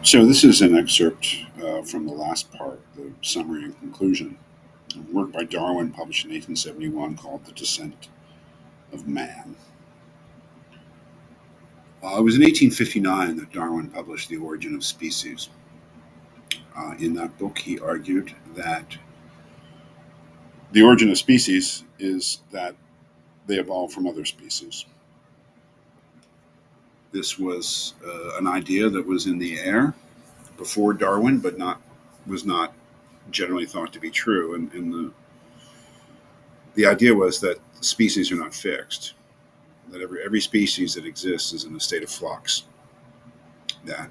So this is an excerpt from the last part, the summary and conclusion, a work by Darwin published in 1871 called The Descent of Man. It was in 1859 that Darwin published The Origin of Species. In that book, he argued that the origin of species is that they evolved from other species. This was an idea that was in the air before Darwin, but was not generally thought to be true. And the idea was that species are not fixed, that every species that exists is in a state of flux, that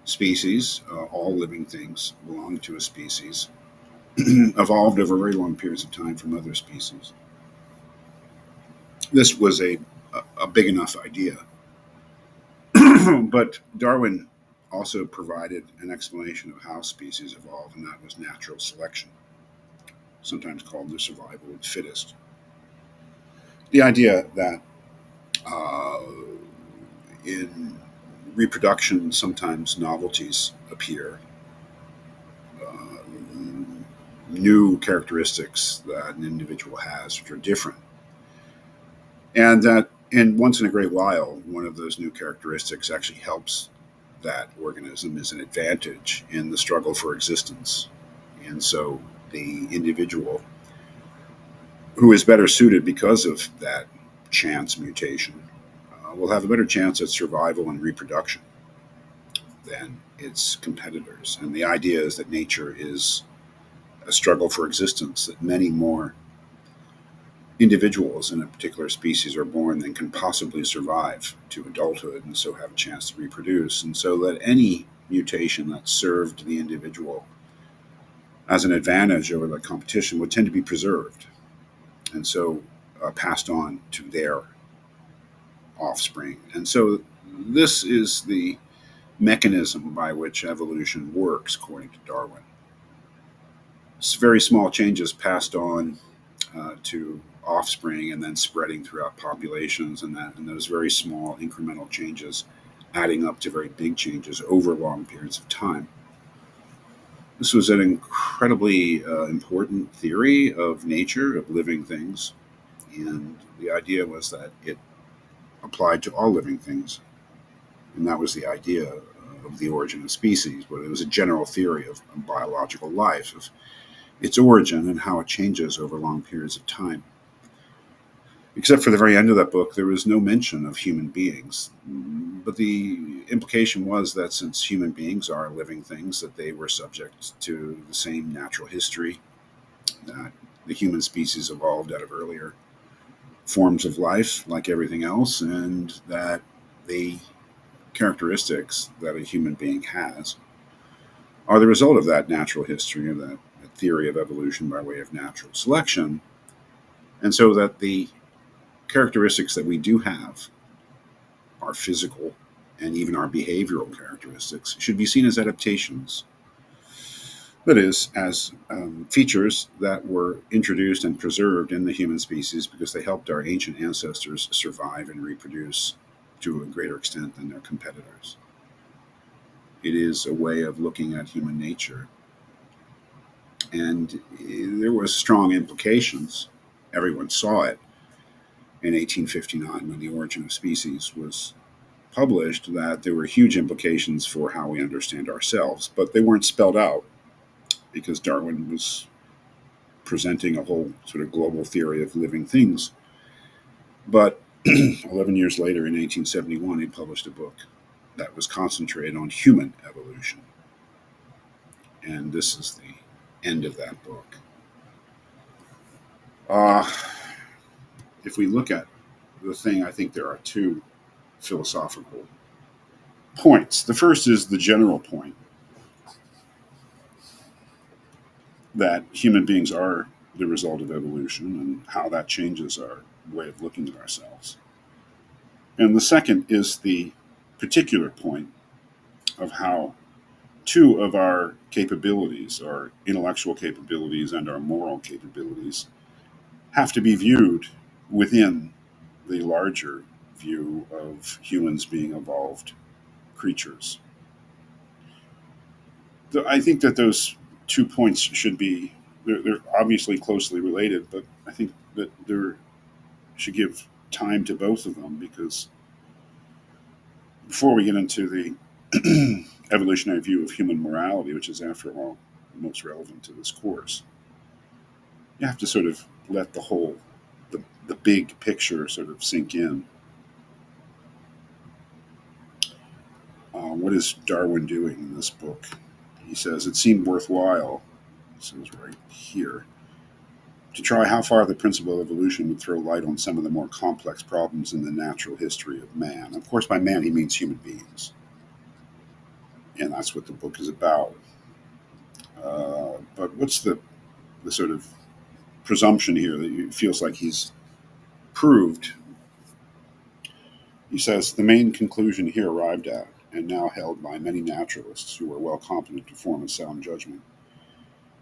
species, all living things belong to a species, evolved over very long periods of time from other species. This was a big enough idea. But Darwin also provided an explanation of how species evolve, and that was natural selection, sometimes called the survival of the fittest. The idea that uh, in reproduction, sometimes novelties appear, uh, new characteristics that an individual has which are different. And once in a great while, one of those new characteristics actually helps that organism, is an advantage in the struggle for existence. And so the individual who is better suited because of that chance mutation will have a better chance at survival and reproduction than its competitors. And the idea is that nature is a struggle for existence, that many more individuals in a particular species are born than can possibly survive to adulthood and so have a chance to reproduce. And so that any mutation that served the individual as an advantage over the competition would tend to be preserved and so passed on to their offspring. And so this is the mechanism by which evolution works, according to Darwin. It's very small changes passed on to offspring and then spreading throughout populations, and those very small incremental changes adding up to very big changes over long periods of time. This was an incredibly important theory of nature, of living things, and the idea was that it applied to all living things. And that was the idea of the origin of species, but it was a general theory of biological life, of its origin and how it changes over long periods of time. Except for the very end of that book, there was no mention of human beings. But the implication was that since human beings are living things, that they were subject to the same natural history, that the human species evolved out of earlier forms of life, like everything else, and that the characteristics that a human being has are the result of that natural history, of that theory of evolution by way of natural selection. And so that the characteristics that we do have, our physical and even our behavioral characteristics, should be seen as adaptations. That is, as features that were introduced and preserved in the human species because they helped our ancient ancestors survive and reproduce to a greater extent than their competitors. It is a way of looking at human nature. And there was strong implications. Everyone saw it in 1859 when The Origin of Species was published, that there were huge implications for how we understand ourselves, but they weren't spelled out because Darwin was presenting a whole sort of global theory of living things. But 11 years later, in 1871, he published a book that was concentrated on human evolution. And this is the end of that book. Uh, if we look at the thing, I think there are two philosophical points. The first is the general point that human beings are the result of evolution and how that changes our way of looking at ourselves. And the second is the particular point of how two of our capabilities, our intellectual capabilities and our moral capabilities, have to be viewed within the larger view of humans being evolved creatures. I think that those 2 points should be, they're obviously closely related, but I think that there should give time to both of them, because before we get into the evolutionary view of human morality, which is, after all, most relevant to this course, you have to sort of let the big picture sort of sink in. What is Darwin doing in this book? He says, it seemed worthwhile, it says right here, to try how far the principle of evolution would throw light on some of the more complex problems in the natural history of man. Of course, by man, he means human beings. And that's what the book is about. But what's the sort of presumption here that it feels like he's proved? He says, the main conclusion here arrived at, and now held by many naturalists who are well competent to form a sound judgment,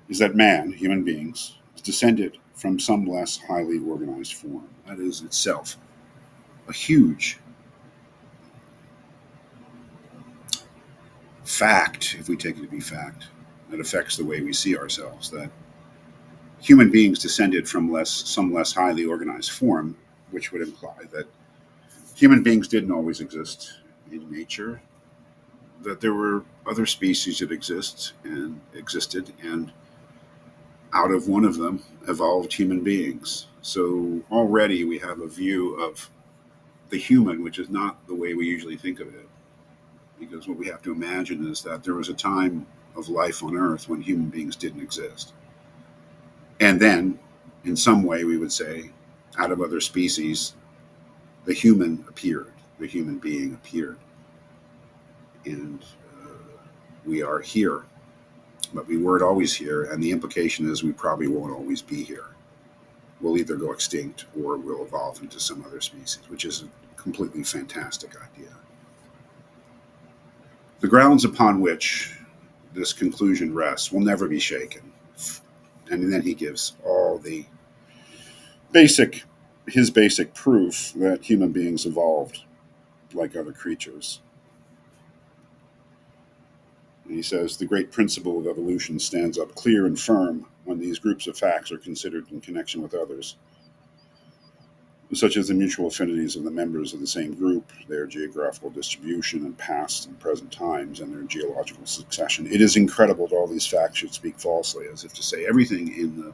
is that man, human beings, is descended from some less highly organized form. That is itself a huge fact, if we take it to be fact, that affects the way we see ourselves, that human beings descended from some less highly organized form, which would imply that human beings didn't always exist in nature, that there were other species that existed, and out of one of them evolved human beings. So already we have a view of the human, which is not the way we usually think of it. Because what we have to imagine is that there was a time of life on Earth when human beings didn't exist. And then, in some way, we would say, out of other species, the human appeared, the human being appeared. And we are here. But we weren't always here, and the implication is we probably won't always be here. We'll either go extinct or we'll evolve into some other species, which is a completely fantastic idea. The grounds upon which this conclusion rests will never be shaken. And then he gives all the his basic proof that human beings evolved like other creatures. And he says the great principle of evolution stands up clear and firm when these groups of facts are considered in connection with others, such as the mutual affinities of the members of the same group, their geographical distribution in past and present times, and their geological succession. It is incredible that all these facts should speak falsely, as if to say everything in the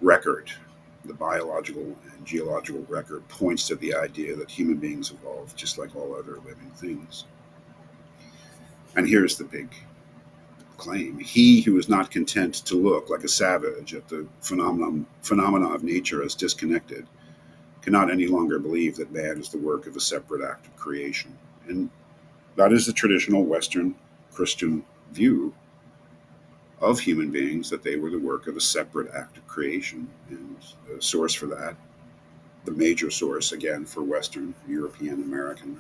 record, the biological and geological record, points to the idea that human beings evolved just like all other living things. And here's the big claim. He who is not content to look like a savage at the phenomena of nature as disconnected cannot any longer believe that man is the work of a separate act of creation. And that is the traditional Western Christian view of human beings, that they were the work of a separate act of creation. And the source for that, the major source, again, for Western, European, American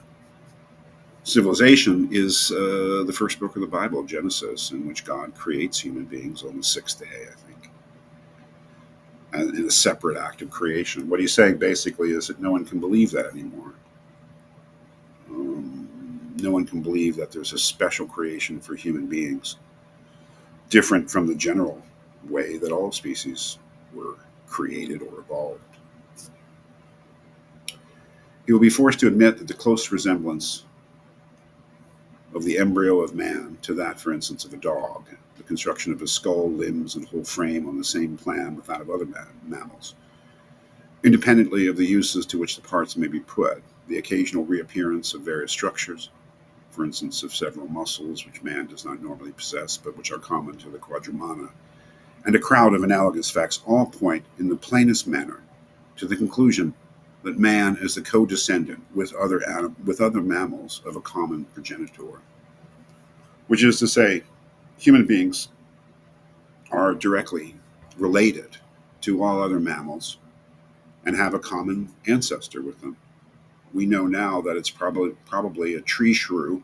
civilization, is the first book of the Bible, Genesis, in which God creates human beings on the sixth day, I think, and in a separate act of creation. What he's saying basically is that no one can believe that anymore. No one can believe that there's a special creation for human beings, different from the general way that all species were created or evolved. He will be forced to admit that the close resemblance of the embryo of man to that, for instance, of a dog, the construction of his skull, limbs, and whole frame on the same plan with that of other mammals, independently of the uses to which the parts may be put, the occasional reappearance of various structures, for instance, of several muscles which man does not normally possess, but which are common to the quadrumana, and a crowd of analogous facts, all point in the plainest manner to the conclusion that man is the co-descendant with other mammals of a common progenitor, which is to say, human beings are directly related to all other mammals and have a common ancestor with them. We know now that it's probably a tree shrew,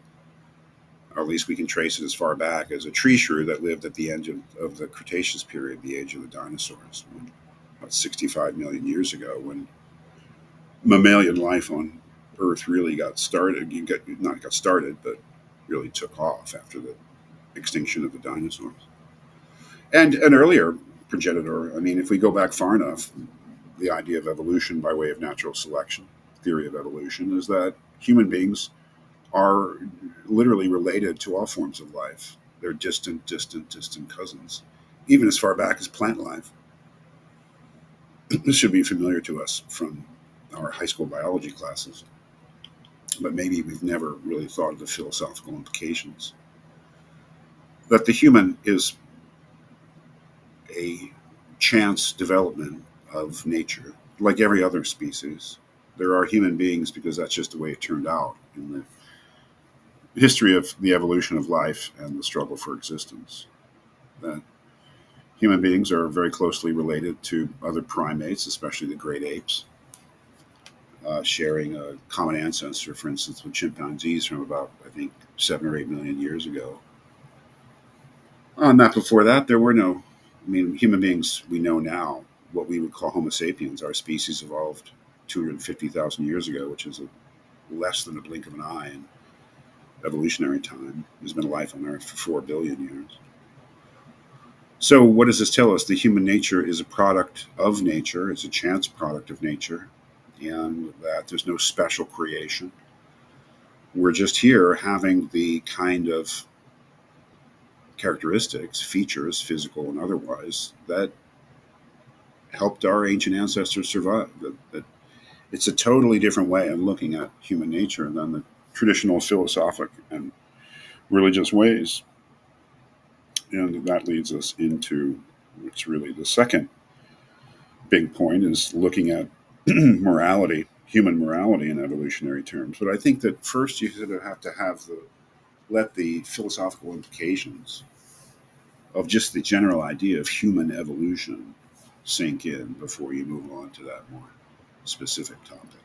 or at least we can trace it as far back as a tree shrew that lived at the end of the Cretaceous period, the age of the dinosaurs, about 65 million years ago, when mammalian life on Earth really got started. Not got started, but really took off after the extinction of the dinosaurs. And an earlier progenitor, I mean, if we go back far enough, the idea of evolution by way of natural selection, theory of evolution, is that human beings are literally related to all forms of life. They're distant cousins, even as far back as plant life. This should be familiar to us from our high school biology classes, but maybe we've never really thought of the philosophical implications. That the human is a chance development of nature, like every other species. There are human beings because that's just the way it turned out in the history of the evolution of life and the struggle for existence. That human beings are very closely related to other primates, especially the great apes, sharing a common ancestor, for instance, with chimpanzees from about, I think, 7 or 8 million years ago. Not before that, there were no, I mean, human beings we know now, what we would call Homo sapiens, our species evolved 250,000 years ago, which is less than a blink of an eye in evolutionary time. There's been life on Earth for 4 billion years. So, what does this tell us? The human nature is a product of nature, it's a chance product of nature, and that there's no special creation. We're just here having the kind of characteristics, features, physical and otherwise, that helped our ancient ancestors survive. That it's a totally different way of looking at human nature than the traditional philosophic and religious ways. And that leads us into what's really the second big point is looking at morality, human morality in evolutionary terms. But I think that first you sort of have to have let the philosophical implications of just the general idea of human evolution sink in before you move on to that more specific topic.